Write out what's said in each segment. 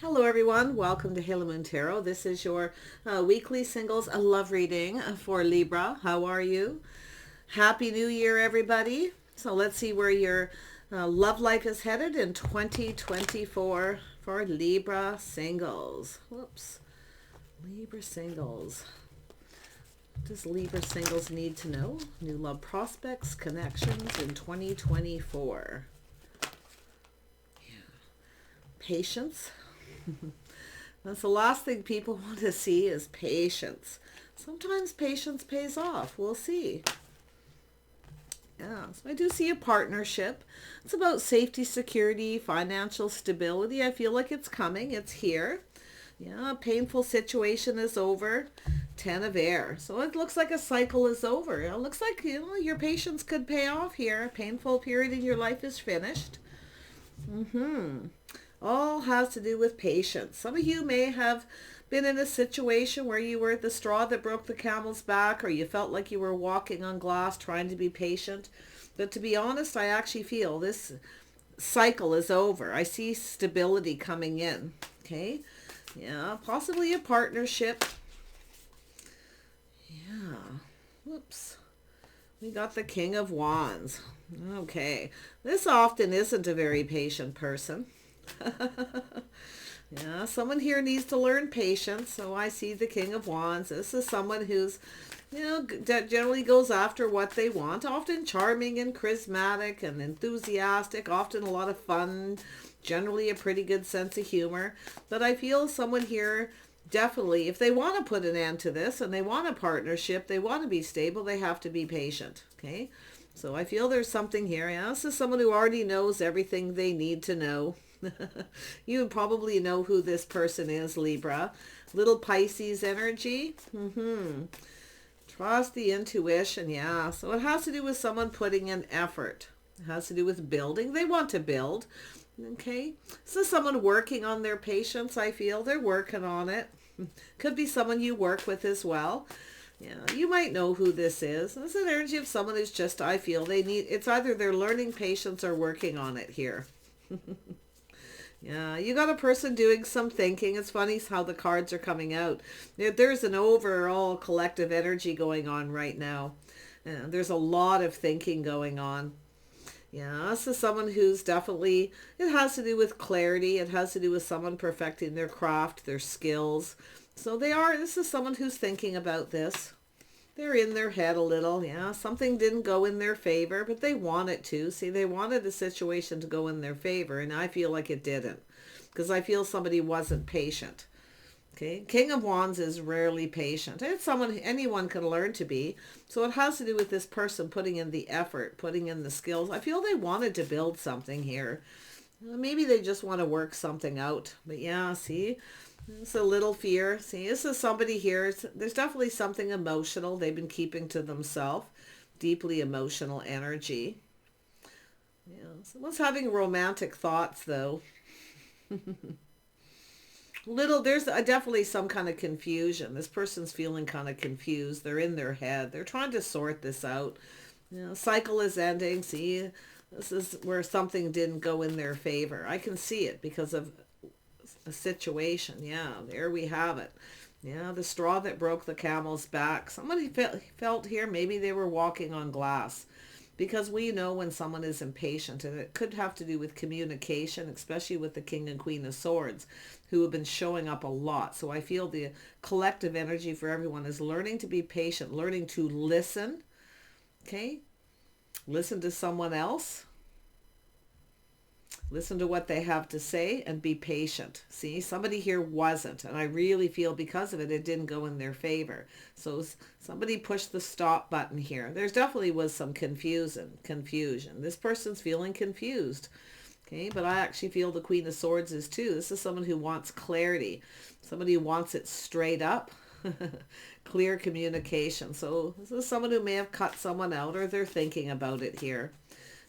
Hello everyone, welcome to Halo Moon Tarot. This is your weekly singles love reading for Libra. How are you? Happy New Year everybody. So let's see where your love life is headed in 2024 for Libra singles. Whoops. Libra singles. What does Libra singles need to know? New love prospects, connections in 2024. Yeah. Patience. That's the last thing people want to see is patience. Sometimes patience pays off. We'll see. Yeah, so I do see a partnership. It's about safety, security, financial stability. I feel like it's coming. It's here. Yeah, a painful situation is over. 10 of air. So it looks like a cycle is over. It looks like, your patience could pay off here. A painful period in your life is finished. All has to do with patience. Some of you may have been in a situation where you were the straw that broke the camel's back, or you felt like you were walking on glass trying to be patient. But to be honest, I actually feel this cycle is over. I see stability coming in. Okay? Yeah, possibly a partnership. Yeah. Whoops. We got the King of Wands. Okay. This often isn't a very patient person. Yeah, someone here needs to learn patience. So I see the King of Wands. This is someone who's, generally goes after what they want. Often charming and charismatic and enthusiastic. Often a lot of fun. Generally a pretty good sense of humor. But I feel someone here definitely, if they want to put an end to this and they want a partnership, they want to be stable, they have to be patient. Okay? So I feel there's something here. Yeah, this is someone who already knows everything they need to know. You probably know who this person is, Libra. Little Pisces energy. Trust the intuition, yeah. So it has to do with someone putting in effort. It has to do with building. They want to build. Okay. So someone working on their patience, I feel. They're working on it. Could be someone you work with as well. Yeah, you might know who this is. This is an energy of someone who's just, I feel, it's either they're learning patience or working on it here. Yeah, you got a person doing some thinking. It's funny how the cards are coming out. There's an overall collective energy going on right now. There's a lot of thinking going on. Yeah, this is someone who's definitely, it has to do with clarity. It has to do with someone perfecting their craft, their skills. So this is someone who's thinking about this. They're in their head a little. Yeah, something didn't go in their favor, but they want it to. See, they wanted the situation to go in their favor, and I feel like it didn't. Because I feel somebody wasn't patient. Okay, King of Wands is rarely patient. It's someone anyone can learn to be. So it has to do with this person putting in the effort, putting in the skills. I feel they wanted to build something here. Maybe they just want to work something out. But yeah, see, it's a little fear. See, this is somebody here. There's definitely something emotional they've been keeping to themselves. Deeply emotional energy. Yeah, someone's having romantic thoughts though. There's definitely some kind of confusion. This person's feeling kind of confused. They're in their head. They're trying to sort this out. Cycle is ending. See, this is where something didn't go in their favor. I can see it because of a situation. Yeah, there we have it. Yeah, the straw that broke the camel's back. Somebody felt here maybe they were walking on glass. Because we know when someone is impatient, and it could have to do with communication, especially with the King and Queen of Swords, who have been showing up a lot. So I feel the collective energy for everyone is learning to be patient, learning to listen. Okay? Listen to someone else. Listen to what they have to say and be patient. See, somebody here wasn't, and I really feel because of it, it didn't go in their favor. So somebody pushed the stop button here. There's definitely was some confusion. This person's feeling confused. Okay, but I actually feel the Queen of Swords is too. This is someone who wants clarity. Somebody who wants it straight up. Clear communication. So this is someone who may have cut someone out, or they're thinking about it here.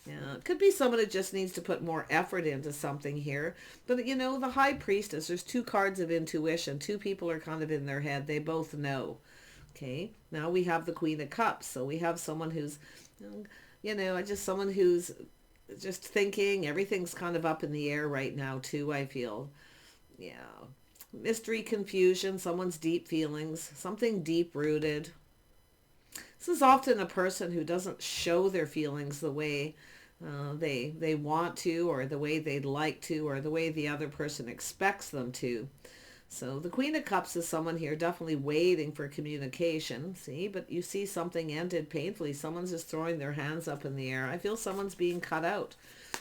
Yeah, it could be someone who just needs to put more effort into something here. But the High Priestess, there's two cards of intuition. Two people are kind of in their head. They both know. Okay, now we have the Queen of Cups. So we have someone who's, just someone who's just thinking. Everything's kind of up in the air right now too, I feel. Yeah. Mystery, confusion, someone's deep feelings, something deep rooted. This is often a person who doesn't show their feelings the way they want to, or the way they'd like to, or the way the other person expects them to. So the Queen of Cups is someone here definitely waiting for communication. See, but you see something ended painfully. Someone's just throwing their hands up in the air. I feel someone's being cut out.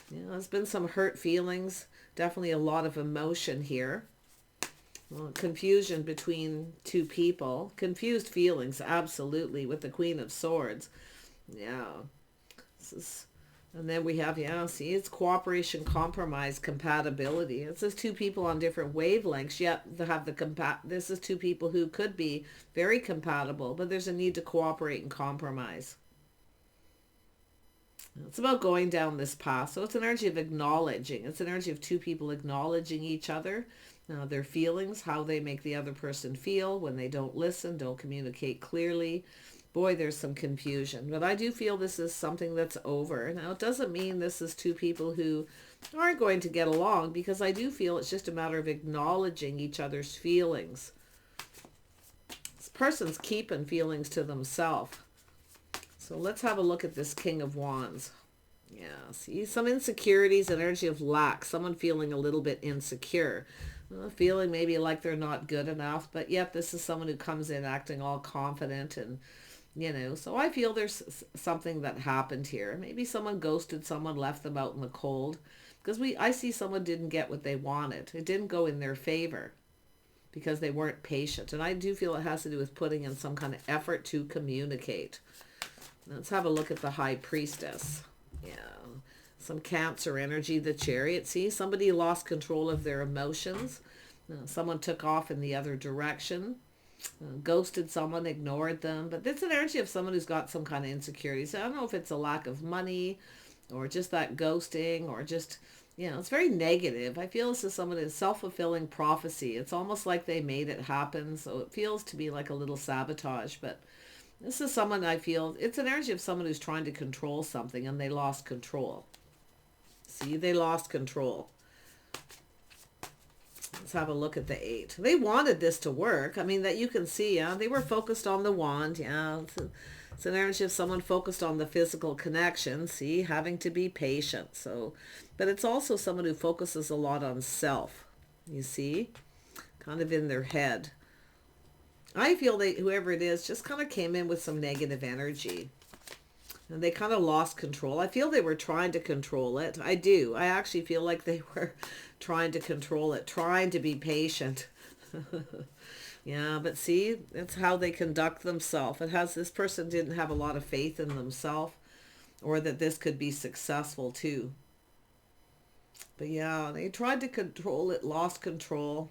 There's been some hurt feelings. Definitely a lot of emotion here. Well, confusion between two people. Confused feelings, absolutely, with the Queen of Swords. Yeah. This is, and then we have, yeah, see, it's cooperation, compromise, compatibility. It says two people on different wavelengths, yet they have this is two people who could be very compatible, but there's a need to cooperate and compromise. It's about going down this path. So it's an energy of acknowledging. It's an energy of two people acknowledging each other, their feelings, how they make the other person feel when they don't listen, don't communicate clearly. Boy, there's some confusion. But I do feel this is something that's over. Now, it doesn't mean this is two people who aren't going to get along, because I do feel it's just a matter of acknowledging each other's feelings. This person's keeping feelings to themselves. So let's have a look at this King of Wands. Yeah, see, some insecurities, energy of lack. Someone feeling a little bit insecure. Feeling maybe like they're not good enough, but yet this is someone who comes in acting all confident and, so I feel there's something that happened here. Maybe someone ghosted someone, left them out in the cold, because I see someone didn't get what they wanted. It didn't go in their favor because they weren't patient. And I do feel it has to do with putting in some kind of effort to communicate. Let's have a look at the High Priestess. Yeah. Some Cancer energy, the Chariot. See, somebody lost control of their emotions. Someone took off in the other direction. Ghosted someone, ignored them. But it's an energy of someone who's got some kind of insecurities. I don't know if it's a lack of money or just that ghosting or just, it's very negative. I feel this is someone who's self-fulfilling prophecy. It's almost like they made it happen. So it feels to be like a little sabotage. But this is someone I feel, it's an energy of someone who's trying to control something and they lost control. See, they lost control. Let's have a look at the 8. They wanted this to work. I mean, that you can see, they were focused on the wand. Yeah, it's an energy of someone focused on the physical connection. See, having to be patient. So, but it's also someone who focuses a lot on self. You see, kind of in their head. I feel whoever it is, just kind of came in with some negative energy. And they kind of lost control. I feel they were trying to control it. I do. I actually feel like they were trying to control it, trying to be patient. Yeah, but see, it's how they conduct themselves. This person didn't have a lot of faith in themselves, or that this could be successful too. But yeah, they tried to control it, lost control.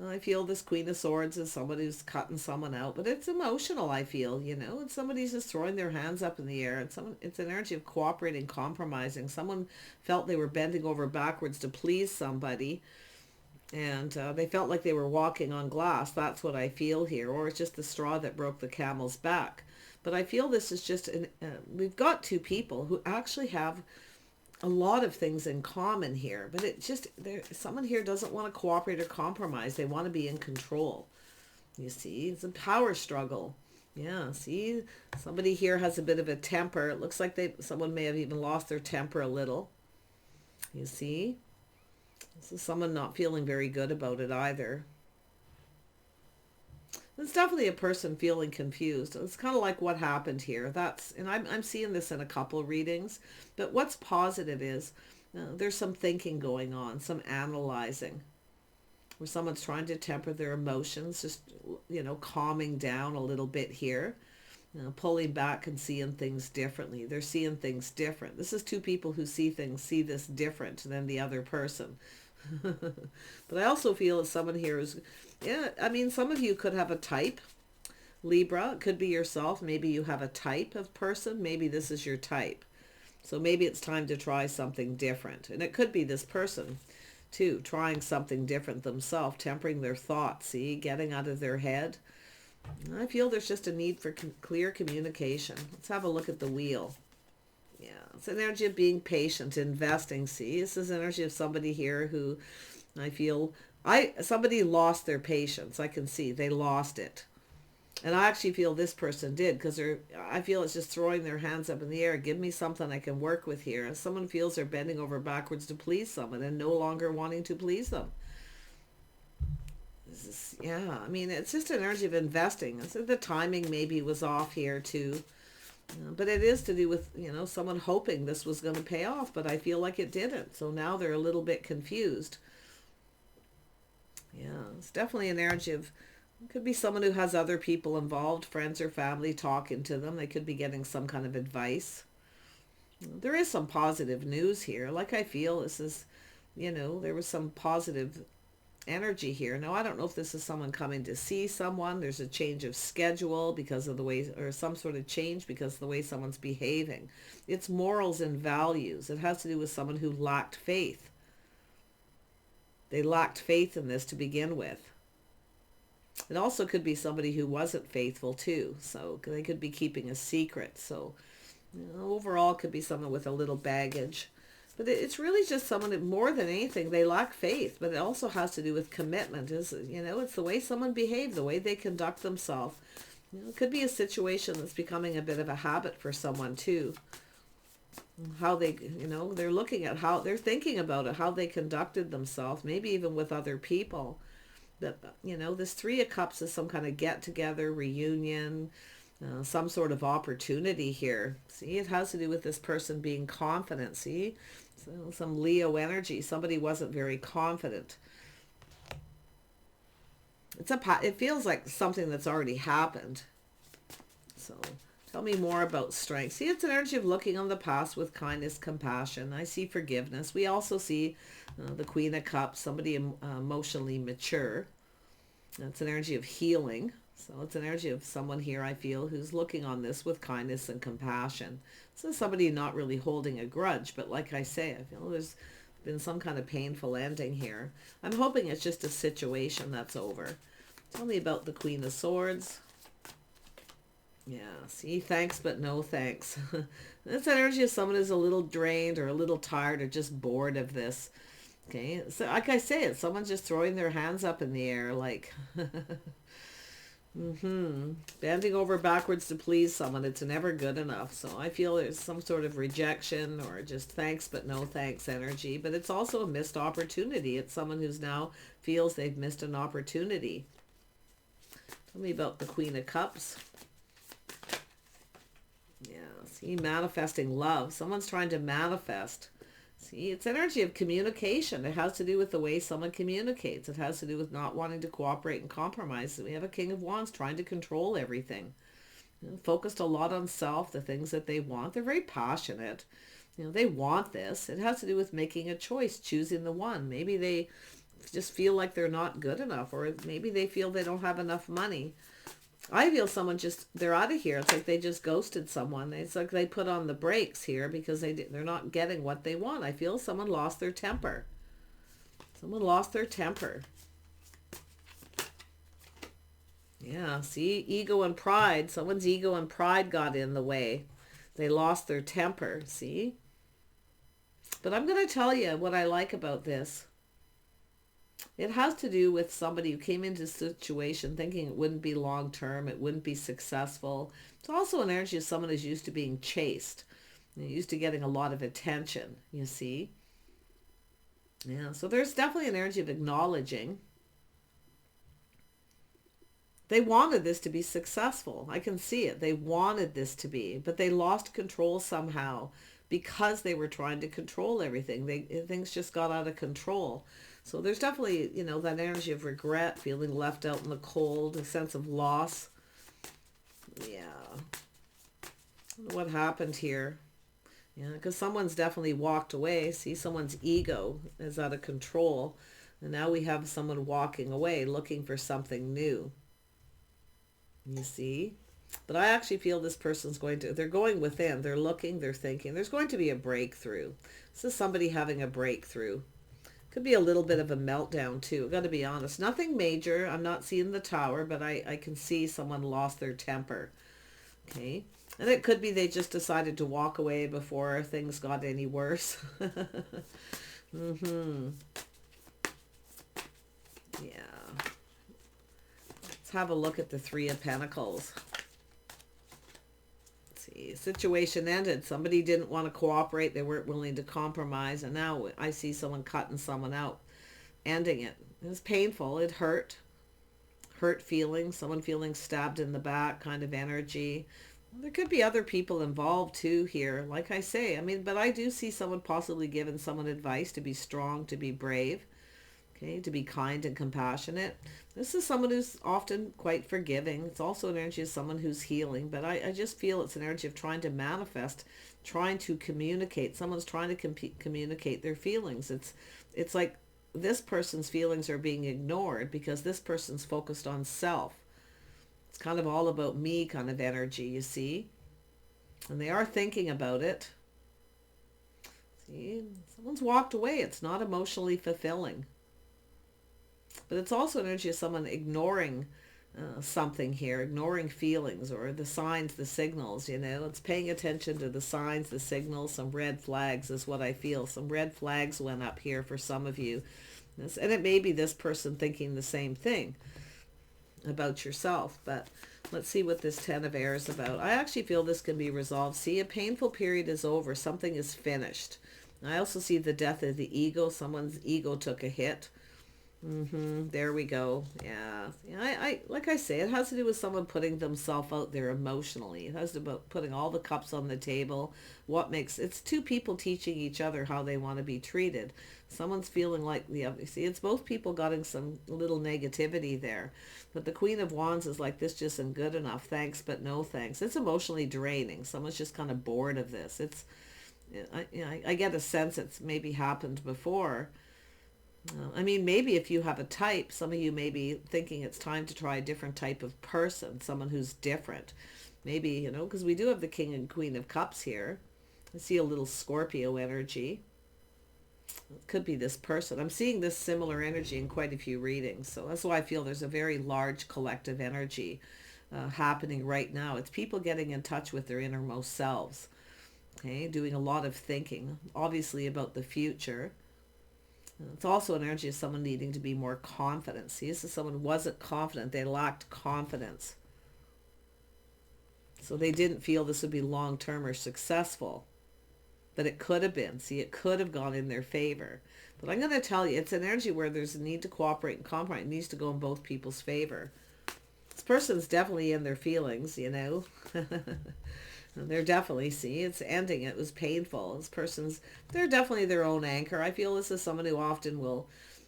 I feel this Queen of Swords is somebody who's cutting someone out, but it's emotional, I feel, and somebody's just throwing their hands up in the air. It's an energy of cooperating, compromising. Someone felt they were bending over backwards to please somebody, and they felt like they were walking on glass. That's what I feel here, or it's just the straw that broke the camel's back. But I feel this is just, we've got two people who actually have a lot of things in common here, but someone here doesn't want to cooperate or compromise. They want to be in control. You see, it's a power struggle. Yeah, see, somebody here has a bit of a temper. It looks like someone may have even lost their temper a little. You see, this is someone not feeling very good about it either. It's definitely a person feeling confused. It's kind of like what happened here. And I'm seeing this in a couple readings. But what's positive is there's some thinking going on, some analyzing, where someone's trying to temper their emotions, just, calming down a little bit here, pulling back and seeing things differently. They're seeing things different. This is two people who see this different than the other person. But I also feel as someone here is, some of you could have a type. Libra, it could be yourself. Maybe you have a type of person. Maybe this is your type. So maybe it's time to try something different. And it could be this person too, trying something different themselves, tempering their thoughts, see, getting out of their head. I feel there's just a need for clear communication. Let's have a look at the wheel. Yeah, it's an energy of being patient, investing. See, this is energy of somebody here who I feel Somebody lost their patience. I can see they lost it. And I actually feel this person did, because I feel it's just throwing their hands up in the air. Give me something I can work with here. And someone feels they're bending over backwards to please someone and no longer wanting to please them. Yeah, I mean, it's just an energy of investing. So the timing maybe was off here too. But it is to do with, someone hoping this was going to pay off, but I feel like it didn't. So now they're a little bit confused. Yeah, it's definitely an energy of, it could be someone who has other people involved, friends or family talking to them. They could be getting some kind of advice. There is some positive news here. Like I feel this is, there was some positive energy here. Now, I don't know if this is someone coming to see someone. There's a change of schedule because of the way, or some sort of change because of the way someone's behaving. It's morals and values. It has to do with someone who lacked faith. They lacked faith in this to begin with. It also could be somebody who wasn't faithful too. So they could be keeping a secret. So overall, it could be someone with a little baggage. But it's really just someone that, more than anything, they lack faith. But it also has to do with commitment. It's the way someone behaves, the way they conduct themselves. It could be a situation that's becoming a bit of a habit for someone too. How they, they're looking at how they're thinking about it, how they conducted themselves, maybe even with other people. That, this Three of Cups is some kind of get together, reunion, some sort of opportunity here. See, it has to do with this person being confident. See, so some Leo energy. Somebody wasn't very confident. It feels like something that's already happened. So tell me more about strength. See, it's an energy of looking on the past with kindness, compassion. I see forgiveness. We also see the Queen of Cups, somebody emotionally mature. That's an energy of healing. So it's an energy of someone here, I feel, who's looking on this with kindness and compassion. So somebody not really holding a grudge, but like I say, I feel there's been some kind of painful ending here. I'm hoping it's just a situation that's over. Tell me about the Queen of Swords. Yeah, see, thanks but no thanks. That's an energy of someone who's a little drained or a little tired or just bored of this. Okay, so like I say, it's someone just throwing their hands up in the air like... Bending over backwards to please someone. It's never good enough. So I feel there's some sort of rejection or just thanks but no thanks energy. But it's also a missed opportunity. It's someone who's now feels they've missed an opportunity. Tell me about the Queen of Cups. Yeah, see, manifesting love. Someone's trying to manifest. See, it's energy of communication. It has to do with the way someone communicates. It has to do with not wanting to cooperate and compromise. We have a King of Wands trying to control everything. Focused a lot on self, the things that they want. They're very passionate. They want this. It has to do with making a choice, choosing the one. Maybe they just feel like they're not good enough, or maybe they feel they don't have enough money. I feel someone they're out of here. It's like they just ghosted someone. It's like they put on the brakes here because they're not getting what they want. I feel someone lost their temper. Someone lost their temper. Yeah, see, ego and pride. Someone's ego and pride got in the way. They lost their temper, see? But I'm going to tell you what I like about this. It has to do with somebody who came into a situation thinking it wouldn't be long-term, it wouldn't be successful. It's also an energy of someone who's used to being chased, used to getting a lot of attention, you see. Yeah, so there's definitely an energy of acknowledging. They wanted this to be successful. I can see it. They wanted this to be, but they lost control somehow because they were trying to control everything. Things just got out of control. So there's definitely, that energy of regret, feeling left out in the cold, a sense of loss. Yeah. I don't know what happened here. Yeah, because someone's definitely walked away. See, someone's ego is out of control. And now we have someone walking away, looking for something new. You see? But I actually feel this person's they're going within. They're looking, they're thinking. There's going to be a breakthrough. This is somebody having a breakthrough. Could be a little bit of a meltdown too. I've got to be honest. Nothing major. I'm not seeing the Tower, but I can see someone lost their temper. Okay. And it could be they just decided to walk away before things got any worse. Yeah. Let's have a look at the Three of Pentacles. Let's see. Situation ended. Somebody didn't want to cooperate. They weren't willing to compromise. And now I see someone cutting someone out. Ending it. It was painful. It hurt. Hurt feelings. Someone feeling stabbed in the back kind of energy. There could be other people involved too here. Like I say, I mean, but I do see someone possibly giving someone advice to be strong, to be brave. Okay, to be kind and compassionate. This is someone who's often quite forgiving. It's also an energy of someone who's healing, but I just feel it's an energy of trying to manifest, trying to communicate. Someone's trying to communicate their feelings. It's like this person's feelings are being ignored because this person's focused on self. It's kind of all about me kind of energy, you see. And they are thinking about it. See, someone's walked away. It's not emotionally fulfilling. But it's also an energy of someone ignoring something here, ignoring feelings or the signs, the signals, you know. It's paying attention to the signs, the signals. Some red flags is what I feel. Some red flags went up here for some of you. And it may be this person thinking the same thing about yourself. But let's see what this Ten of Air is about. I actually feel this can be resolved. See, a painful period is over. Something is finished. I also see the death of the ego. Someone's ego took a hit. There we go. Yeah. I like I say, it has to do with someone putting themselves out there emotionally. It has to do about putting all the cups on the table. It's two people teaching each other how they want to be treated. Someone's feeling like the other. See, it's both people getting some little negativity there. But the Queen of Wands is like, this just isn't good enough. Thanks, but no thanks. It's emotionally draining. Someone's just kind of bored of this. I get a sense it's maybe happened before. I mean, maybe if you have a type, some of you may be thinking it's time to try a different type of person, someone who's different. Maybe, you know, because we do have the King and Queen of Cups here. I see a little Scorpio energy. It could be this person. I'm seeing this similar energy in quite a few readings. So that's why I feel there's a very large collective energy happening right now. It's people getting in touch with their innermost selves. Okay, doing a lot of thinking, obviously about the future. It's also an energy of someone needing to be more confident. See, this is someone who wasn't confident. They lacked confidence. So they didn't feel this would be long-term or successful. But it could have been. See, it could have gone in their favor. But I'm going to tell you, it's an energy where there's a need to cooperate and compromise. It needs to go in both people's favor. This person's definitely in their feelings, you know. They're definitely, see, it's ending. It was painful. This person's, they're definitely their own anchor. I feel this is someone who often will,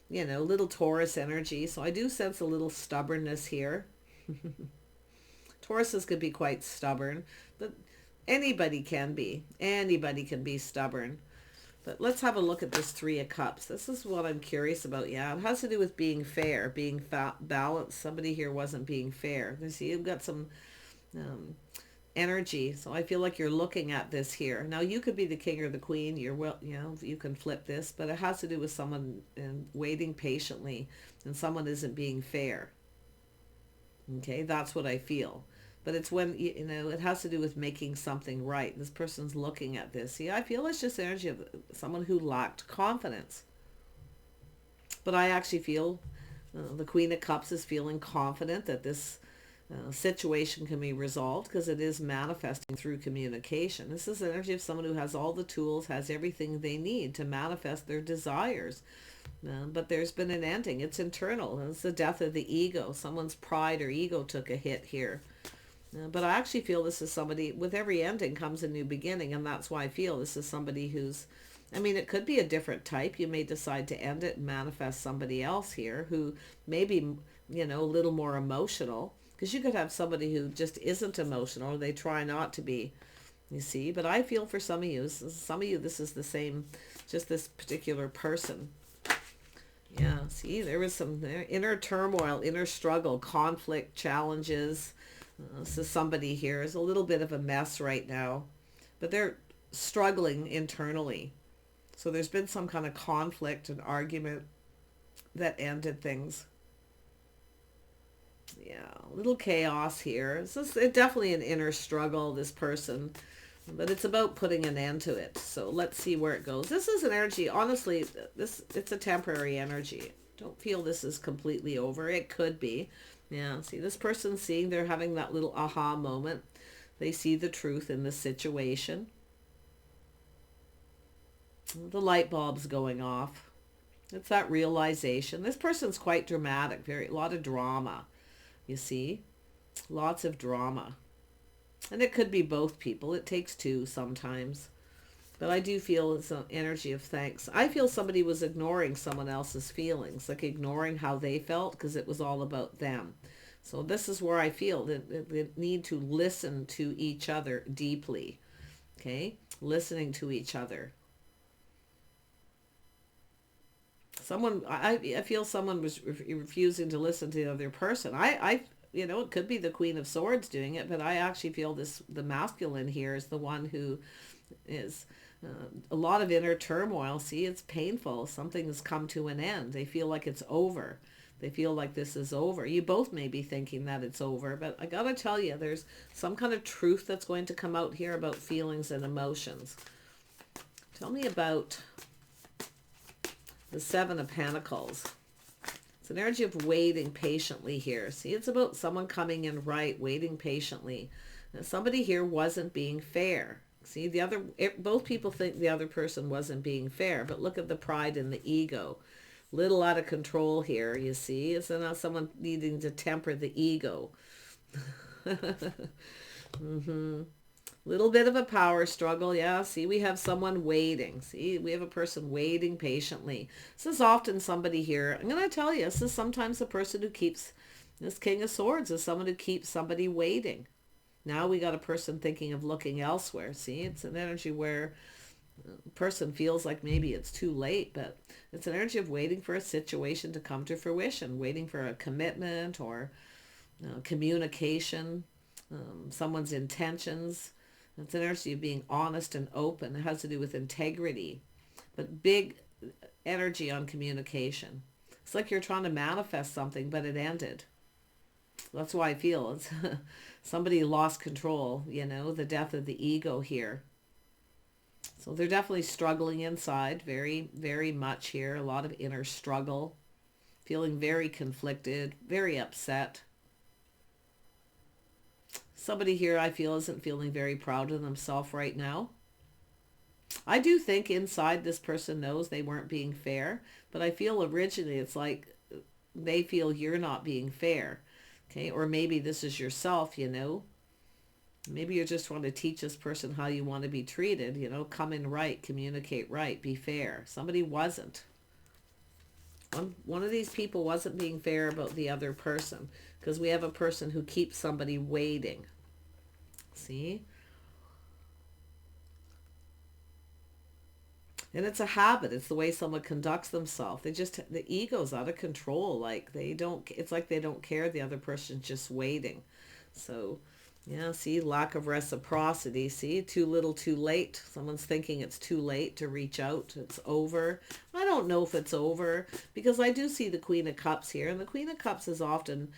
you know, little Taurus energy. So I do sense a little stubbornness here. Tauruses could be quite stubborn, but anybody can be. Anybody can be stubborn. But let's have a look at this Three of Cups. This is what I'm curious about. Yeah, it has to do with being fair, being balanced. Somebody here wasn't being fair. You see, you've got some energy. So I feel like you're looking at this here. Now you could be the king or the queen. You know, you can flip this, but it has to do with someone waiting patiently and someone isn't being fair. Okay, that's what I feel. But it's when, you know, it has to do with making something right. This person's looking at this. See, I feel it's just energy of someone who lacked confidence. But I actually feel the Queen of Cups is feeling confident that this situation can be resolved because it is manifesting through communication. This is the energy of someone who has all the tools, has everything they need to manifest their desires. But there's been an ending. It's internal. It's the death of the ego. Someone's pride or ego took a hit here. But I actually feel this is somebody, with every ending comes a new beginning, and that's why I feel this is somebody who's, I mean, it could be a different type. You may decide to end it and manifest somebody else here who may be, you know, a little more emotional. Because you could have somebody who just isn't emotional, or they try not to be, you see. But I feel for some of you, this is the same, just this particular person. Yeah, see, there was some inner turmoil, inner struggle, conflict, challenges. So somebody here is a little bit of a mess right now, but they're struggling internally. So there's been some kind of conflict and argument that ended things. Yeah, a little chaos here. This is definitely an inner struggle, this person, but it's about putting an end to it. So let's see where it goes. This is an energy, honestly, it's a temporary energy. Don't feel this is completely over. It could be. Yeah, see, this person's seeing, they're having that little aha moment. They see the truth in the situation. The light bulb's going off. It's that realization. This person's quite dramatic, a lot of drama, you see? Lots of drama. And it could be both people. It takes two sometimes. But I do feel it's an energy of thanks. I feel somebody was ignoring someone else's feelings, like ignoring how they felt because it was all about them. So this is where I feel that they need to listen to each other deeply. Okay? Listening to each other. I feel someone was refusing to listen to the other person. It could be the Queen of Swords doing it, but I actually feel the masculine here is the one who is a lot of inner turmoil. See, it's painful. Something has come to an end. They feel like it's over. They feel like this is over. You both may be thinking that it's over, but I gotta tell you, there's some kind of truth that's going to come out here about feelings and emotions. Tell me about the Seven of Pentacles. It's an energy of waiting patiently here. See, it's about someone coming in right, waiting patiently. Now, somebody here wasn't being fair. See, both people think the other person wasn't being fair, but look at the pride and the ego. Little out of control here, you see. It's not someone needing to temper the ego. Little bit of a power struggle. Yeah, see, we have someone waiting. See, we have a person waiting patiently. This is often somebody here. I'm going to tell you, this is sometimes the person who keeps, this King of Swords is someone who keeps somebody waiting. Now we got a person thinking of looking elsewhere. See, it's an energy where a person feels like maybe it's too late, but it's an energy of waiting for a situation to come to fruition, waiting for a commitment or communication, someone's intentions. It's an energy of being honest and open. It has to do with integrity, but big energy on communication. It's like you're trying to manifest something, but it ended. That's why I feel it's somebody lost control, the death of the ego here. So they're definitely struggling inside, very, very much here. A lot of inner struggle, feeling very conflicted, very upset. Somebody here I feel isn't feeling very proud of themselves right now. I do think inside this person knows they weren't being fair, but I feel originally it's like they feel you're not being fair. Okay, or maybe this is yourself, Maybe you're just trying to teach this person how you want to be treated, come in right, communicate right, be fair. Somebody wasn't. One of these people wasn't being fair about the other person because we have a person who keeps somebody waiting. See? And it's a habit. It's the way someone conducts themselves. The ego's out of control. It's like they don't care. The other person's just waiting. So, yeah, see, lack of reciprocity. See, too little, too late. Someone's thinking it's too late to reach out. It's over. I don't know if it's over because I do see the Queen of Cups here. And the Queen of Cups is often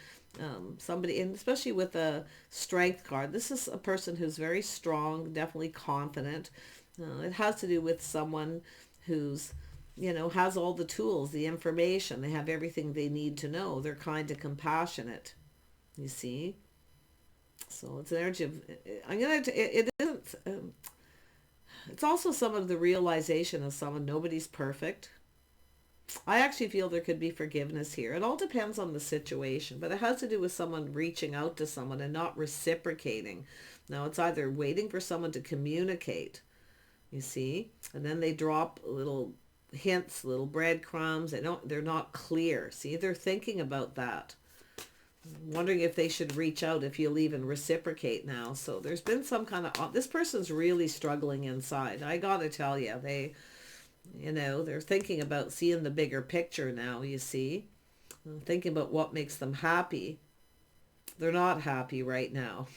somebody, and especially with the Strength card, this is a person who's very strong, definitely confident. It has to do with someone who's, has all the tools, the information. They have everything they need to know. They're kind and compassionate, you see. So it's an energy of, it isn't, it's also some of the realization of someone, nobody's perfect. I actually feel there could be forgiveness here. It all depends on the situation, but it has to do with someone reaching out to someone and not reciprocating. Now it's either waiting for someone to communicate, you see, and then they drop little hints, little breadcrumbs. They're not clear. See, they're thinking about that. Wondering if they should reach out, if you'll even reciprocate now. So there's been some kind of, this person's really struggling inside. I gotta tell you, they're thinking about seeing the bigger picture now, you see. Thinking about what makes them happy. They're not happy right now.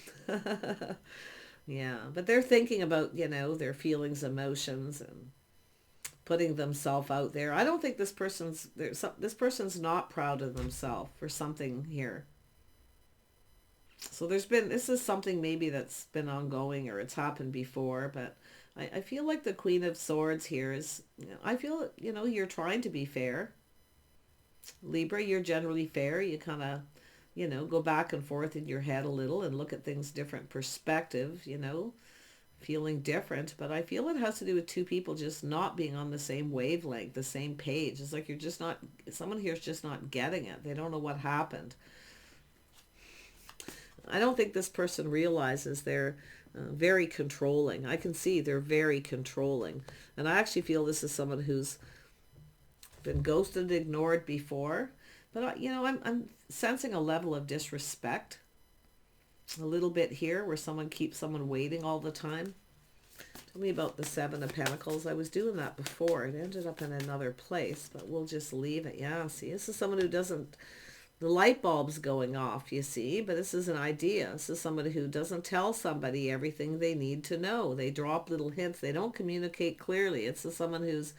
Yeah, but they're thinking about, their feelings, emotions, and putting themselves out there. I don't think this person's not proud of themselves for something here. So this is something maybe that's been ongoing or it's happened before, but I feel like the Queen of Swords here is, I feel, you're trying to be fair. Libra, you're generally fair. You kind of, go back and forth in your head a little and look at things different perspective, feeling different. But I feel it has to do with two people just not being on the same wavelength, the same page. It's like you're just not, someone here's just not getting it. They don't know what happened. I don't think this person realizes they're very controlling. I can see they're very controlling. And I actually feel this is someone who's been ghosted, ignored before. But, I'm sensing a level of disrespect a little bit here where someone keeps someone waiting all the time. Tell me about the Seven of Pentacles. I was doing that before. It ended up in another place, but we'll just leave it. Yeah, see, this is someone who doesn't, the light bulb's going off, you see, but this is an idea. This is somebody who doesn't tell somebody everything they need to know. They drop little hints. They don't communicate clearly. It's someone who's,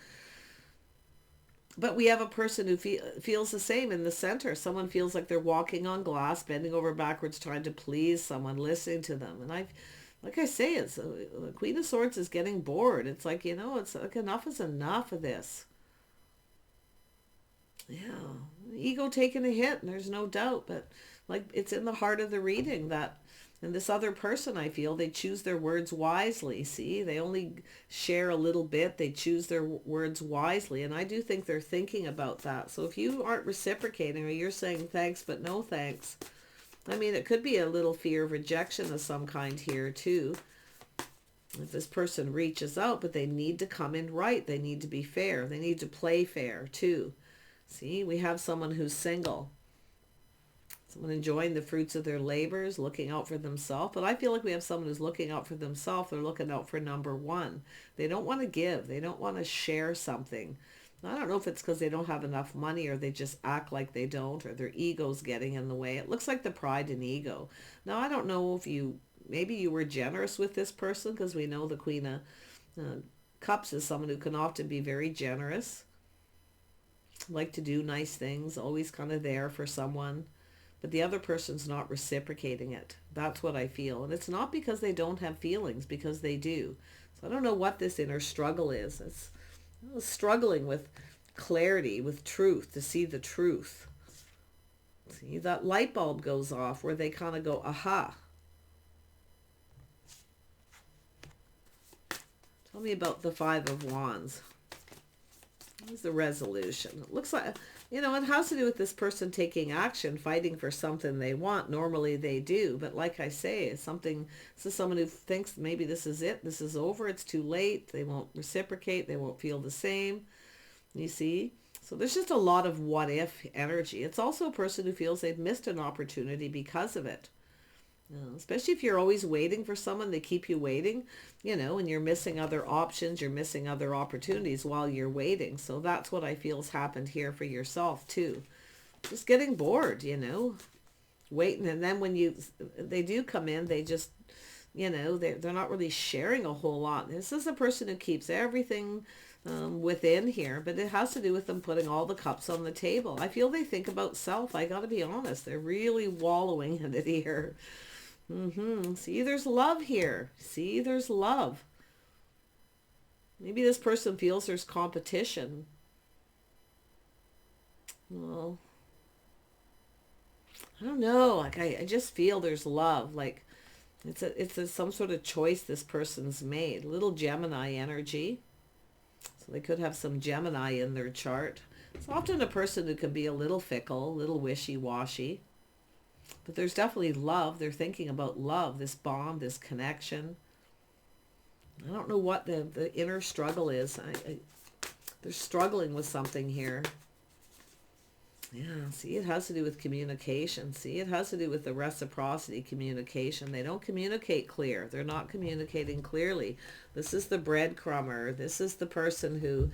but we have a person who feels the same in the center. Someone feels like they're walking on glass, bending over backwards, trying to please someone, listening to them. And like I say, it's the Queen of Swords is getting bored. It's like, it's like enough is enough of this. Yeah, ego taking a hit, and there's no doubt, but like it's in the heart of the reading that, and this other person, I feel they choose their words wisely. See, they only share a little bit. They choose their words wisely, and I do think they're thinking about that. So if you aren't reciprocating, or you're saying thanks but no thanks, I mean, it could be a little fear of rejection of some kind here too. If this person reaches out, but they need to come in right. They need to be fair. They need to play fair too. See, we have someone who's single. Someone enjoying the fruits of their labors, looking out for themselves. But I feel like we have someone who's looking out for themselves. They're looking out for number one. They don't want to give. They don't want to share something. I don't know if it's because they don't have enough money, or they just act like they don't, or their ego's getting in the way. It looks like the pride and ego. Now, I don't know if maybe you were generous with this person, because we know the Queen of Cups is someone who can often be very generous. Like to do nice things, always kind of there for someone, but the other person's not reciprocating it. That's what I feel. And it's not because they don't have feelings, because they do. So I don't know what this inner struggle is. It's struggling with clarity, with truth, to see the truth. See, that light bulb goes off where they kind of go, aha. Tell me about the Five of Wands. Here's the resolution. It looks like, it has to do with this person taking action, fighting for something they want. Normally they do. But like I say, this is someone who thinks maybe this is it. This is over. It's too late. They won't reciprocate. They won't feel the same. You see? So there's just a lot of what if energy. It's also a person who feels they've missed an opportunity because of it. Especially if you're always waiting for someone, they keep you waiting, and you're missing other options, you're missing other opportunities while you're waiting. So that's what I feel has happened here for yourself too. Just getting bored, waiting. And then when they do come in, they just, they're not really sharing a whole lot. This is a person who keeps everything within here, but it has to do with them putting all the cups on the table. I feel they think about self. I got to be honest. They're really wallowing in it here. See, there's love here. See, there's love. Maybe this person feels there's competition. Well, I don't know. Like I just feel there's love. Like it's some sort of choice this person's made. Little Gemini energy. So they could have some Gemini in their chart. It's often a person who can be a little fickle, a little wishy-washy. But there's definitely love. They're thinking about love, this bond, this connection. I don't know what the inner struggle is. They're struggling with something here. Yeah, see, it has to do with communication. See, it has to do with the reciprocity communication. They don't communicate clear. They're not communicating clearly. This is the breadcrumber. This is the person who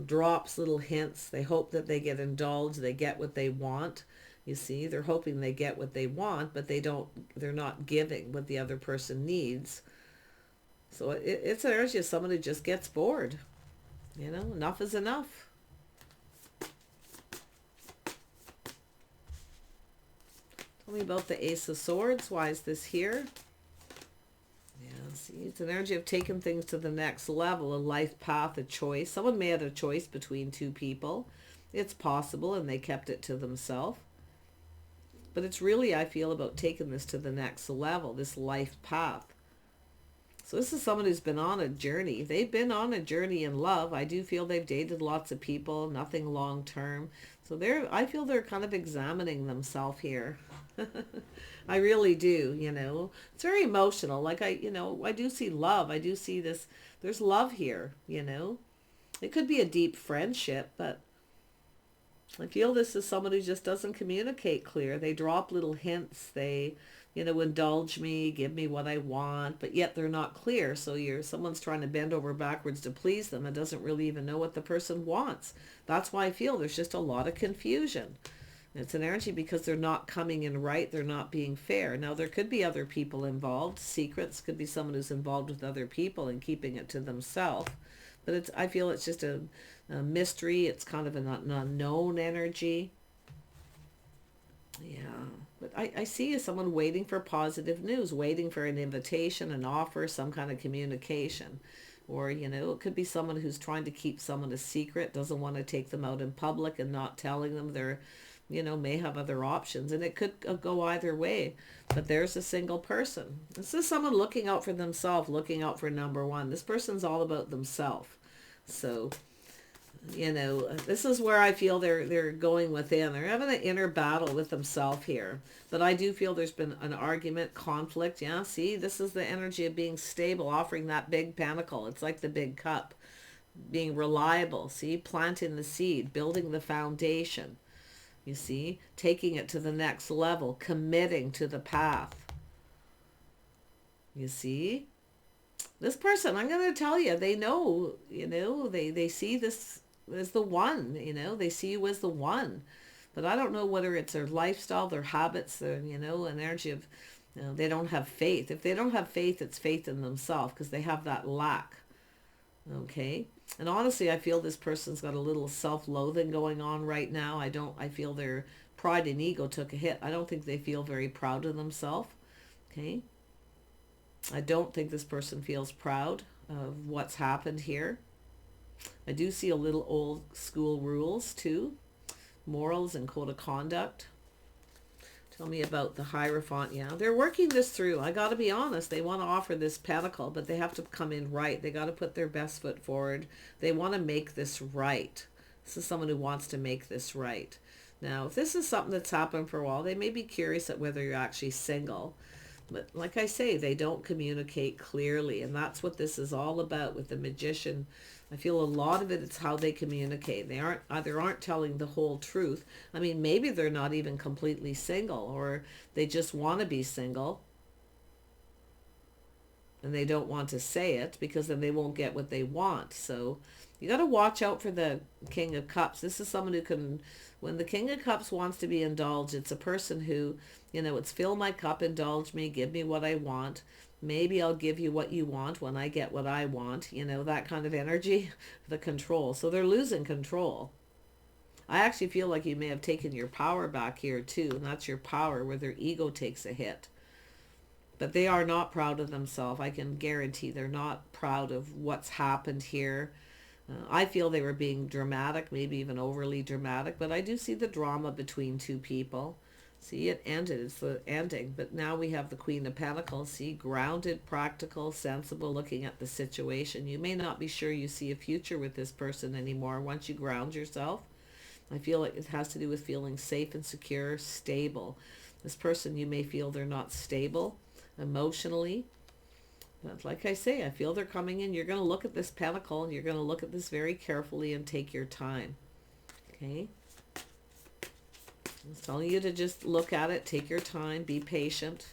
drops little hints. They hope that they get indulged. They get what they want. You see, they're hoping they get what they want, but they're not giving what the other person needs. So it's an energy of someone who just gets bored. Enough is enough. Tell me about the Ace of Swords. Why is this here? Yeah, see, it's an energy of taking things to the next level, a life path, a choice. Someone may have a choice between two people. It's possible, and they kept it to themselves. But it's really, I feel, about taking this to the next level, this life path. So this is someone who's been on a journey. They've been on a journey in love. I do feel they've dated lots of people, nothing long term. So I feel they're kind of examining themselves here. I really do, you know. It's very emotional. Like I do see love. I do see this. There's love here, you know. It could be a deep friendship, but I feel this is someone who just doesn't communicate clear. They drop little hints. They, indulge me, give me what I want, but yet they're not clear. So someone's trying to bend over backwards to please them and doesn't really even know what the person wants. That's why I feel there's just a lot of confusion. It's an energy because they're not coming in right. They're not being fair. Now, there could be other people involved. Secrets could be someone who's involved with other people and keeping it to themselves. But I feel it's just a mystery. It's kind of an unknown energy. Yeah. But I see someone waiting for positive news, waiting for an invitation, an offer, some kind of communication. Or, it could be someone who's trying to keep someone a secret, doesn't want to take them out in public and not telling them they're, may have other options. And it could go either way. But there's a single person. This is someone looking out for themselves, looking out for number one. This person's all about themselves. So, this is where I feel they're going within. They're having an inner battle with themselves here. But I do feel there's been an argument, conflict. Yeah, see, this is the energy of being stable, offering that big pentacle. It's like the big cup. Being reliable, see, planting the seed, building the foundation. You see, taking it to the next level, committing to the path. You see? This person, I'm going to tell you, they know, they see this as the one, they see you as the one. But I don't know whether it's their lifestyle, their habits, their, an energy of, they don't have faith. If they don't have faith, it's faith in themselves because they have that lack. Okay? And honestly, I feel this person's got a little self-loathing going on right now. I feel their pride and ego took a hit. I don't think they feel very proud of themselves. Okay? I don't think this person feels proud of what's happened here. I do see a little old school rules too. Morals and code of conduct. Tell me about the Hierophant. Yeah, they're working this through. I got to be honest. They want to offer this pentacle, but they have to come in right. They got to put their best foot forward. They want to make this right. This is someone who wants to make this right. Now, if this is something that's happened for a while, they may be curious at whether you're actually single. But like I say, they don't communicate clearly. And that's what this is all about with the Magician. I feel a lot of it is how they communicate. They aren't telling the whole truth. I mean, maybe they're not even completely single, or they just want to be single. And they don't want to say it because then they won't get what they want. So you got to watch out for the King of Cups. This is someone who can, when the King of Cups wants to be indulged, it's a person who, it's fill my cup, indulge me, give me what I want. Maybe I'll give you what you want when I get what I want. That kind of energy, the control. So they're losing control. I actually feel like you may have taken your power back here too. And that's your power where their ego takes a hit. But they are not proud of themselves. I can guarantee they're not proud of what's happened here. I feel they were being dramatic, maybe even overly dramatic. But I do see the drama between two people. See, it ended. It's the ending. But now we have the Queen of Pentacles. See, grounded, practical, sensible, looking at the situation. You may not be sure you see a future with this person anymore once you ground yourself. I feel like it has to do with feeling safe and secure, stable. This person, you may feel they're not stable emotionally. But like I say, I feel they're coming in. You're going to look at this pentacle and you're going to look at this very carefully and take your time. Okay? I'm telling you to just look at it, take your time, be patient.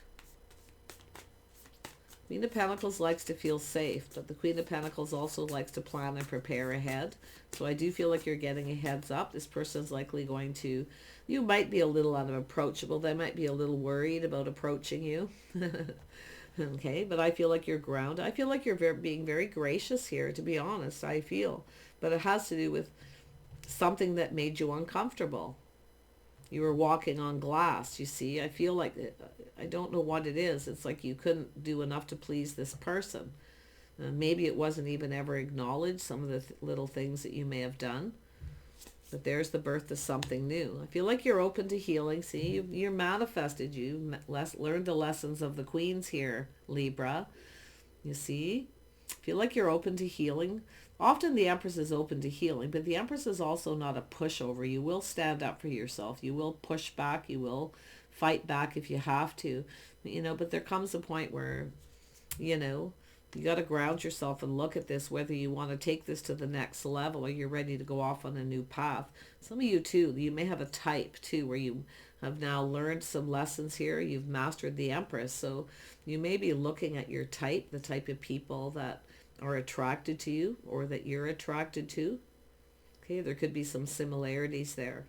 Queen of Pentacles likes to feel safe, but the Queen of Pentacles also likes to plan and prepare ahead. So I do feel like you're getting a heads up. This person's likely going to, you might be a little unapproachable. They might be a little worried about approaching you. Okay, but I feel like you're grounded. I feel like you're being very gracious here, to be honest, I feel. But it has to do with something that made you uncomfortable. You were walking on glass, you see. I feel like, I don't know what it is. It's like you couldn't do enough to please this person. Maybe it wasn't even ever acknowledged, some of the little things that you may have done. But there's the birth of something new. I feel like you're open to healing. See, you're manifested. You learned the lessons of the queens here, Libra. You see? I feel like you're open to healing. Often the Empress is open to healing, but the Empress is also not a pushover. You will stand up for yourself. You will push back. You will fight back if you have to. But there comes a point where, you got to ground yourself and look at this, whether you want to take this to the next level or you're ready to go off on a new path. Some of you too, you may have a type too, where you have now learned some lessons here. You've mastered the Empress. So you may be looking at your type, the type of people that are attracted to you or that you're attracted to. Okay, there could be some similarities there.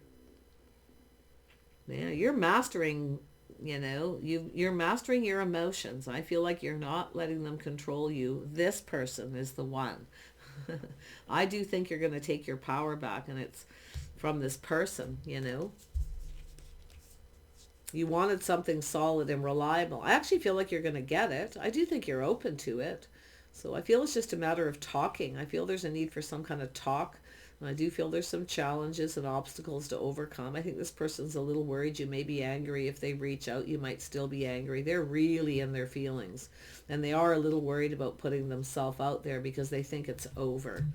Yeah, you're mastering, you're mastering your emotions. I feel like you're not letting them control you. This person is the one. I do think you're going to take your power back, and it's from this person, You wanted something solid and reliable. I actually feel like you're going to get it. I do think you're open to it. So I feel it's just a matter of talking. I feel there's a need for some kind of talk. I do feel there's some challenges and obstacles to overcome. I think this person's a little worried. You may be angry if they reach out. You might still be angry. They're really in their feelings. And they are a little worried about putting themselves out there because they think it's over.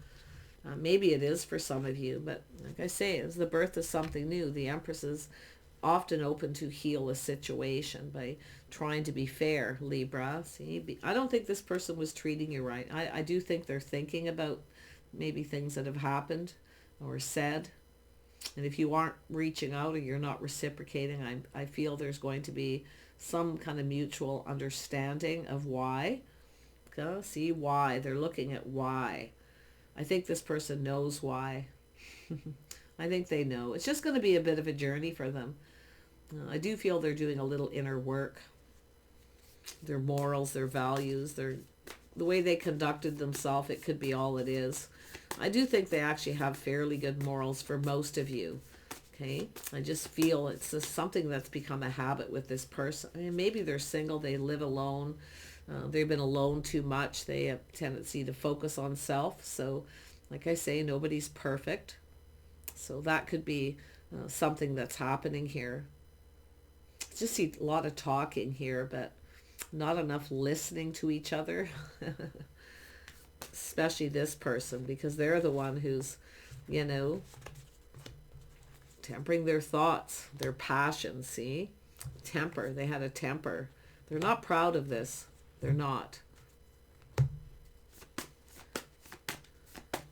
Maybe it is for some of you. But like I say, it's the birth of something new. The Empress is often open to heal a situation by trying to be fair, Libra. See, I don't think this person was treating you right. I do think they're thinking about maybe things that have happened or said. And if you aren't reaching out or you're not reciprocating, I feel there's going to be some kind of mutual understanding of why. Okay? See why. They're looking at why. I think this person knows why. I think they know. It's just going to be a bit of a journey for them. I do feel they're doing a little inner work. Their morals, their values, the way they conducted themselves, it could be all it is. I do think they actually have fairly good morals for most of you. Okay, I just feel it's just something that's become a habit with this person. I mean, maybe they're single, they live alone, they've been alone too much, they have a tendency to focus on self. So, like I say, nobody's perfect. So that could be something that's happening here. I just see a lot of talking here, but not enough listening to each other. Especially this person, because they're the one who's, tempering their thoughts, their passions. See? Temper. They had a temper. They're not proud of this. They're not.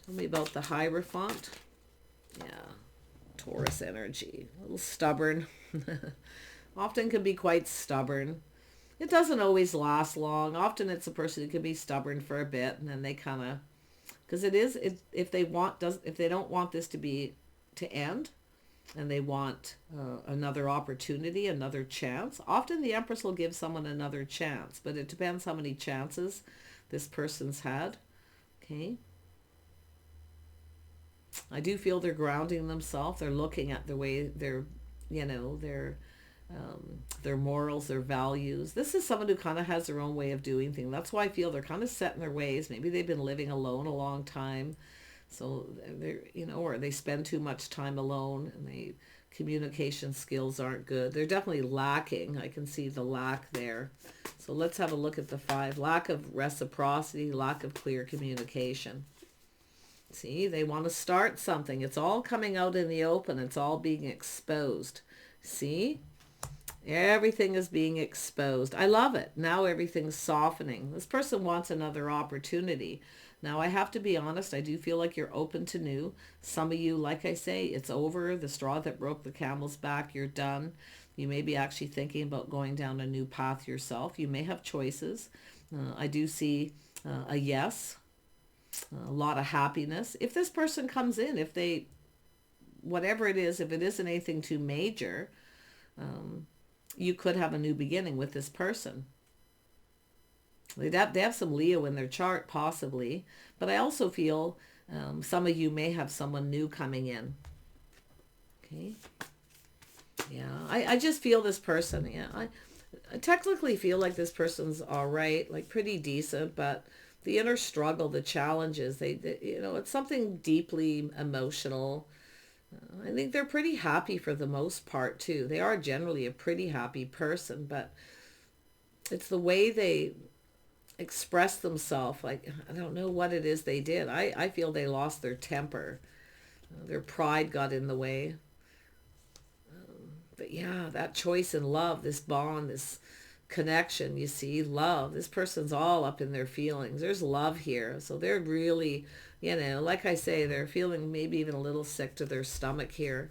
Tell me about the Hierophant. Yeah. Taurus energy. A little stubborn. Often can be quite stubborn. It doesn't always last long. Often it's a person who can be stubborn for a bit, and then they kind of, because if they don't want this to end, and they want another opportunity, another chance. Often the Empress will give someone another chance, but it depends how many chances this person's had. Okay. I do feel they're grounding themselves. They're looking at the way their morals, their values. This is someone who kind of has their own way of doing things. That's why I feel they're kind of set in their ways. Maybe they've been living alone a long time. So they're, or they spend too much time alone and communication skills aren't good. They're definitely lacking. I can see the lack there. So let's have a look at the 5. Lack of reciprocity, lack of clear communication. See, they want to start something. It's all coming out in the open. It's all being exposed. See? Everything is being exposed. I love it. Now everything's softening. This person wants another opportunity. Now I have to be honest, I do feel like you're open to new. Some of you, like I say, it's over. The straw that broke the camel's back, you're done. You may be actually thinking about going down a new path yourself. You may have choices. I do see a yes, a lot of happiness. If this person comes in, whatever it is, if it isn't anything too major, you could have a new beginning with this person. They have some Leo in their chart, possibly. But I also feel some of you may have someone new coming in. Okay. Yeah, I just feel this person. Yeah, I technically feel like this person's all right, like pretty decent. But the inner struggle, the challenges, it's something deeply emotional. I think they're pretty happy for the most part too. They are generally a pretty happy person, but it's the way they express themselves. Like, I don't know what it is they did. I feel they lost their temper. Their pride got in the way. But yeah, that choice in love, this bond, this connection, you see, love. This person's all up in their feelings. There's love here. So they're really, like I say, they're feeling maybe even a little sick to their stomach here.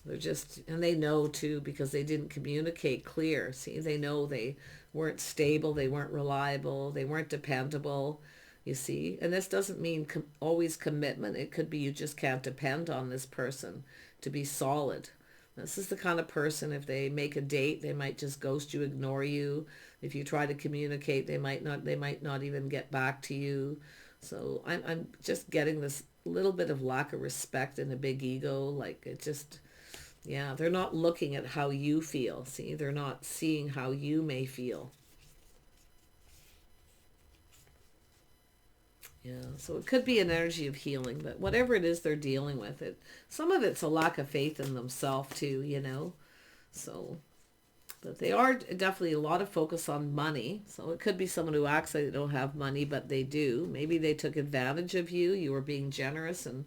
They're just, and they know too, because they didn't communicate clear. See, they know they weren't stable, they weren't reliable, they weren't dependable, you see. And this doesn't mean always commitment. It could be you just can't depend on this person to be solid. This is the kind of person, if they make a date, they might just ghost you, ignore you. If you try to communicate, they might not even get back to you. So I'm just getting this little bit of lack of respect and a big ego. Like, it just, yeah, they're not looking at how you feel. See, they're not seeing how you may feel. Yeah, so it could be an energy of healing, but whatever it is they're dealing with, some of it's a lack of faith in themselves too. So, but they are definitely a lot of focus on money. So it could be someone who acts like they don't have money, but they do. Maybe they took advantage of you. You were being generous and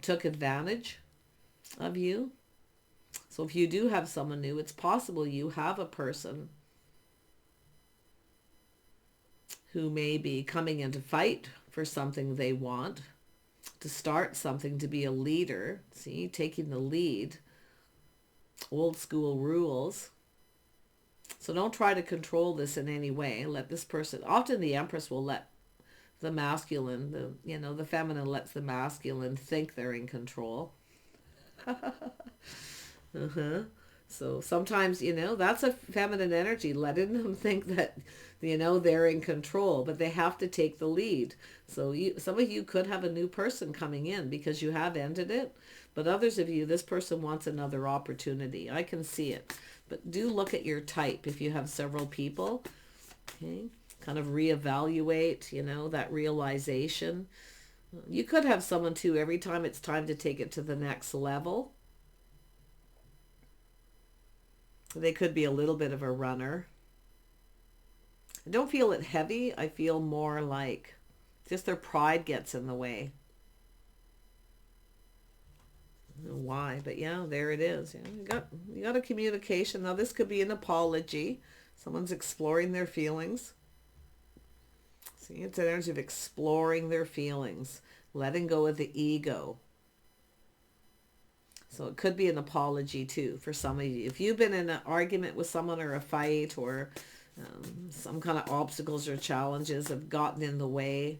took advantage of you. So if you do have someone new, it's possible you have a person who may be coming in to fight for something they want, to start something, to be a leader. See, taking the lead. Old school rules. So don't try to control this in any way. Let this person, often the Empress will let the masculine, the feminine lets the masculine think they're in control. Uh-huh. So sometimes, that's a feminine energy, letting them think that, they're in control, but they have to take the lead. So some of you could have a new person coming in because you have ended it, but others of you, this person wants another opportunity. I can see it. But do look at your type if you have several people. Okay, kind of reevaluate, that realization. You could have someone too, every time it's time to take it to the next level. They could be a little bit of a runner. I don't feel it heavy. I feel more like just their pride gets in the way. I don't know why, but yeah, there it is. Yeah, you got a communication. Now this could be an apology. Someone's exploring their feelings. See, it's an energy of exploring their feelings, letting go of the ego. So it could be an apology too for some of you. If you've been in an argument with someone or a fight or some kind of obstacles or challenges have gotten in the way,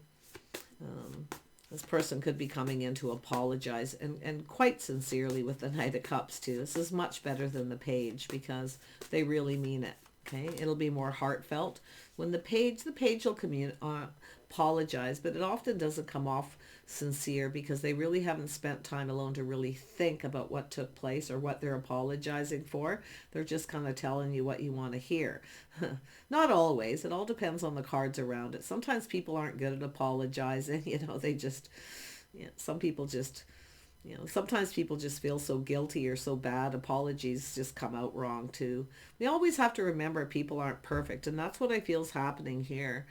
this person could be coming in to apologize and quite sincerely with the Knight of Cups too. This is much better than the Page because they really mean it. Okay, it'll be more heartfelt. When the page will apologize, but it often doesn't come off sincere because they really haven't spent time alone to really think about what took place or what they're apologizing for. They're just kind of telling you what you want to hear. Not always. It all depends on the cards around it. Sometimes people aren't good at apologizing. They just, some people just, sometimes people just feel so guilty or so bad. Apologies just come out wrong too. We always have to remember people aren't perfect, and that's what I feel is happening here.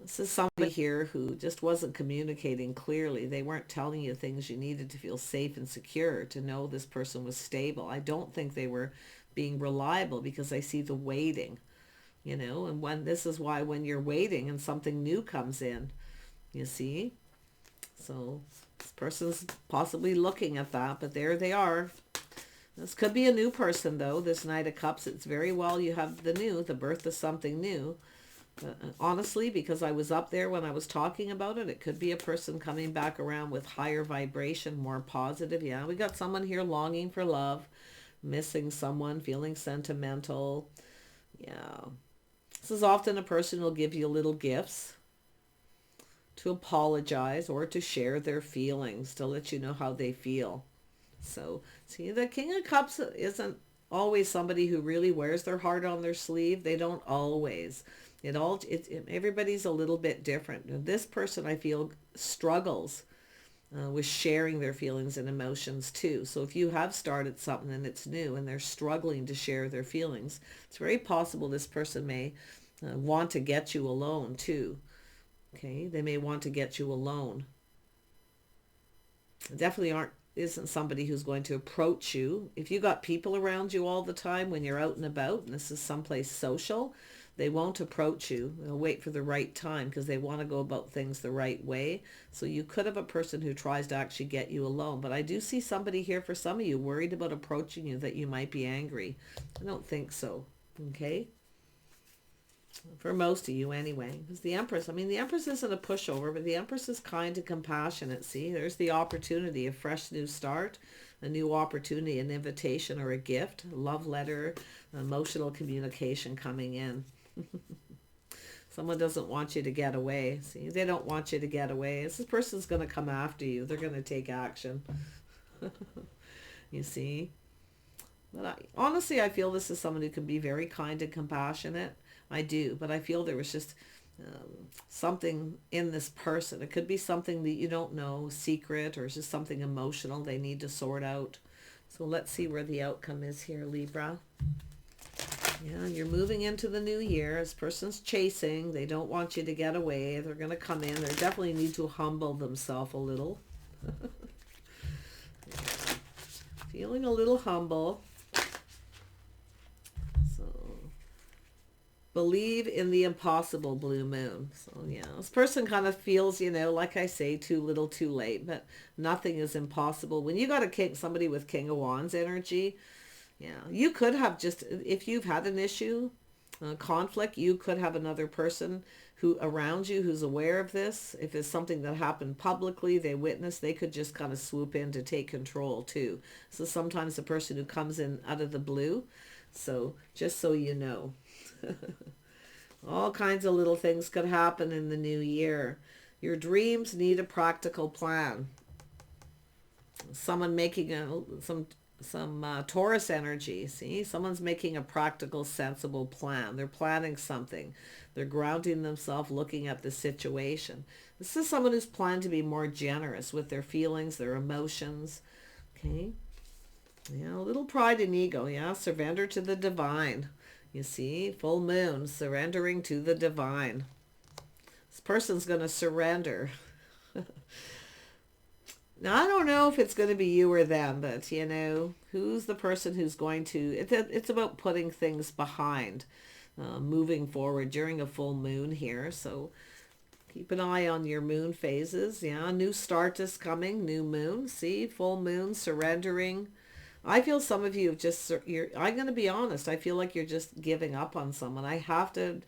This is somebody here who just wasn't communicating clearly. They weren't telling you things you needed to feel safe and secure, to know this person was stable. I don't think they were being reliable because I see the waiting, and this is why when you're waiting and something new comes in, you see. So this person's possibly looking at that, but there they are. This could be a new person though, this Knight of Cups. It's very well you have the birth of something new. Honestly, because I was up there when I was talking about it, it could be a person coming back around with higher vibration, more positive. Yeah, we got someone here longing for love, missing someone, feeling sentimental. Yeah. This is often a person who will give you little gifts to apologize or to share their feelings, to let you know how they feel. So, see, the King of Cups isn't always somebody who really wears their heart on their sleeve. They don't always. Everybody's a little bit different. And this person, I feel, struggles with sharing their feelings and emotions too. So if you have started something and it's new and they're struggling to share their feelings, it's very possible this person may want to get you alone too. Okay, they may want to get you alone. Definitely isn't somebody who's going to approach you. If you got people around you all the time when you're out and about, and this is someplace social, they won't approach you. They'll wait for the right time because they want to go about things the right way. So you could have a person who tries to actually get you alone. But I do see somebody here for some of you worried about approaching you, that you might be angry. I don't think so. Okay? For most of you anyway. Because the Empress, I mean, the Empress isn't a pushover, but the Empress is kind and compassionate. See, there's the opportunity, a fresh new start, a new opportunity, an invitation or a gift, a love letter, emotional communication coming in. Someone doesn't want you to get away. See, they don't want you to get away. This person's going to come after you. They're going to take action. You see? But honestly, I feel this is someone who can be very kind and compassionate. I do, but I feel there was just something in this person. It could be something that you don't know, secret, or it's just something emotional they need to sort out. So let's see where the outcome is here, Libra. Yeah, you're moving into the new year. This person's chasing. They don't want you to get away. They're going to come in. They definitely need to humble themselves a little. Feeling a little humble. Believe in the impossible, blue moon. So yeah, this person kind of feels, you know, like I say, too little too late, but nothing is impossible. When you got a king, somebody with King of Wands energy, yeah, you could have just, if you've had an issue, conflict, you could have another person who around you who's aware of this. If it's something that happened publicly, they witness, they could just kind of swoop in to take control too. So sometimes the person who comes in out of the blue. So just so you know. All kinds of little things could happen in the new year. Your dreams need a practical plan. Someone making some Taurus energy. See, someone's making a practical, sensible plan. They're planning something. They're grounding themselves, looking at the situation. This is someone who's planned to be more generous with their feelings, their emotions. Okay. Yeah, a little pride and ego. Yeah, surrender to the divine. You see, full moon, surrendering to the divine. This person's going to surrender. Now, I don't know if it's going to be you or them, but, you know, who's the person who's going to... It's about putting things behind, moving forward during a full moon here. So keep an eye on your moon phases. Yeah, new start is coming, new moon. See, full moon, surrendering. I feel some of you have just, I'm going to be honest, I feel like you're just giving up on someone. I have to,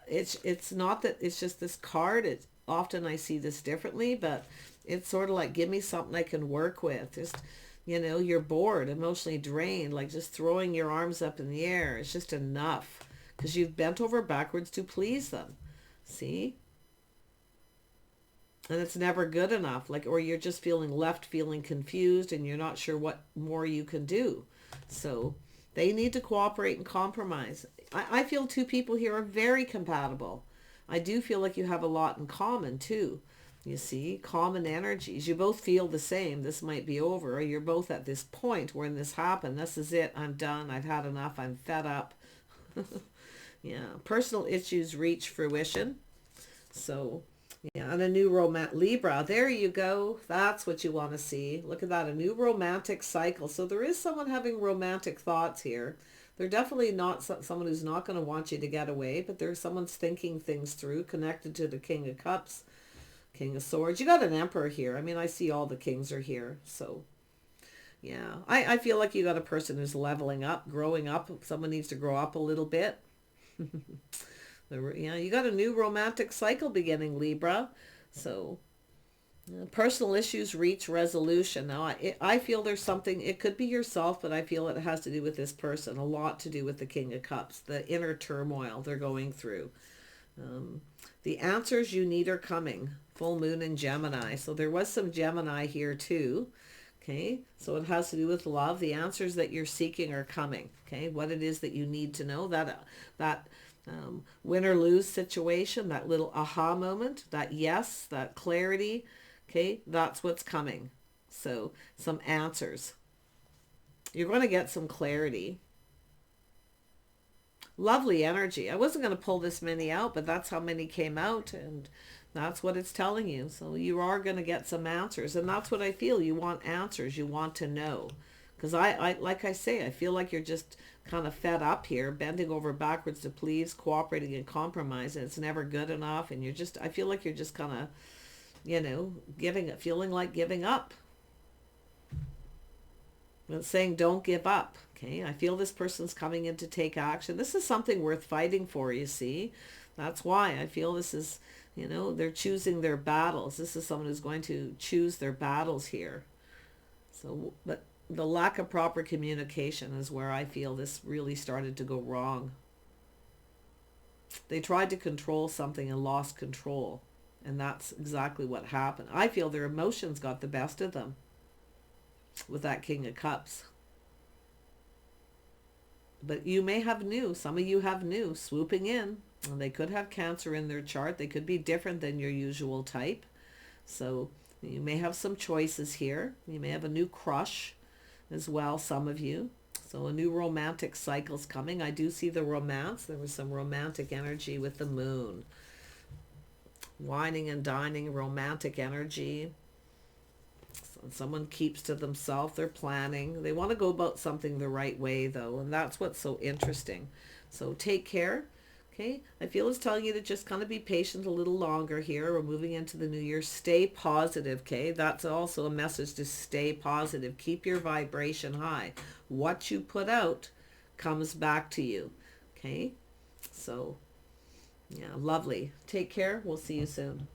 it's not that it's just this card. It's often I see this differently, but it's sort of like, give me something I can work with. Just, you know, you're bored, emotionally drained, like just throwing your arms up in the air. It's just enough because you've bent over backwards to please them. See? And it's never good enough, like, or you're just feeling confused and you're not sure what more you can do. So they need to cooperate and compromise. I feel two people here are very compatible. I do feel like you have a lot in common too. You see, common energies. You both feel the same. This might be over. Or you're both at this point when this happened. This is it. I'm done. I've had enough. I'm fed up. Yeah. Personal issues reach fruition. So... yeah, and a new Libra. There you go. That's what you want to see. Look at that, a new romantic cycle. So there is someone having romantic thoughts here. They're definitely not someone who's not going to want you to get away, but there's someone's thinking things through, connected to the King of Cups, King of Swords. You got an Emperor here. I mean, I see all the kings are here. So, yeah, I feel like you got a person who's leveling up, growing up. Someone needs to grow up a little bit. Yeah, you got a new romantic cycle beginning, Libra. So personal issues reach resolution. Now, I feel there's something, it could be yourself, but I feel it has to do with this person, a lot to do with the King of Cups, the inner turmoil they're going through. The answers you need are coming. Full moon in Gemini. So there was some Gemini here too. Okay, so it has to do with love. The answers that you're seeking are coming. Okay, what it is that you need to know, that win or lose situation, that little aha moment, that yes, that clarity, Okay, that's what's coming. So some answers. You're going to get some clarity. Lovely energy. I wasn't going to pull this many out, but that's how many came out, and that's what it's telling you. So you are going to get some answers, and that's what I feel. You want answers. You want to know. Because I, like I say, I feel like you're just kind of fed up here, bending over backwards to please, cooperating and compromise, and it's never good enough. And you're just, I feel like you're just kind of, feeling like giving up. It's saying don't give up. Okay, I feel this person's coming in to take action. This is something worth fighting for, you see. That's why I feel this is, they're choosing their battles. This is someone who's going to choose their battles here. So, but the lack of proper communication is where I feel this really started to go wrong. They tried to control something and lost control. And that's exactly what happened. I feel their emotions got the best of them with that King of Cups. But you may have new, some of you have new swooping in. And they could have Cancer in their chart. They could be different than your usual type. So you may have some choices here. You may have a new crush as well, some of you. So a new romantic cycle's coming. I do see the romance. There was some romantic energy with the moon. Wining and dining, romantic energy. Someone keeps to themselves. They're planning. They want to go about something the right way, though, and that's what's so interesting. So take care. Okay, I feel it's telling you to just kind of be patient a little longer here. We're moving into the new year. Stay positive, okay? That's also a message to stay positive. Keep your vibration high. What you put out comes back to you, okay? So, yeah, lovely. Take care. We'll see you soon.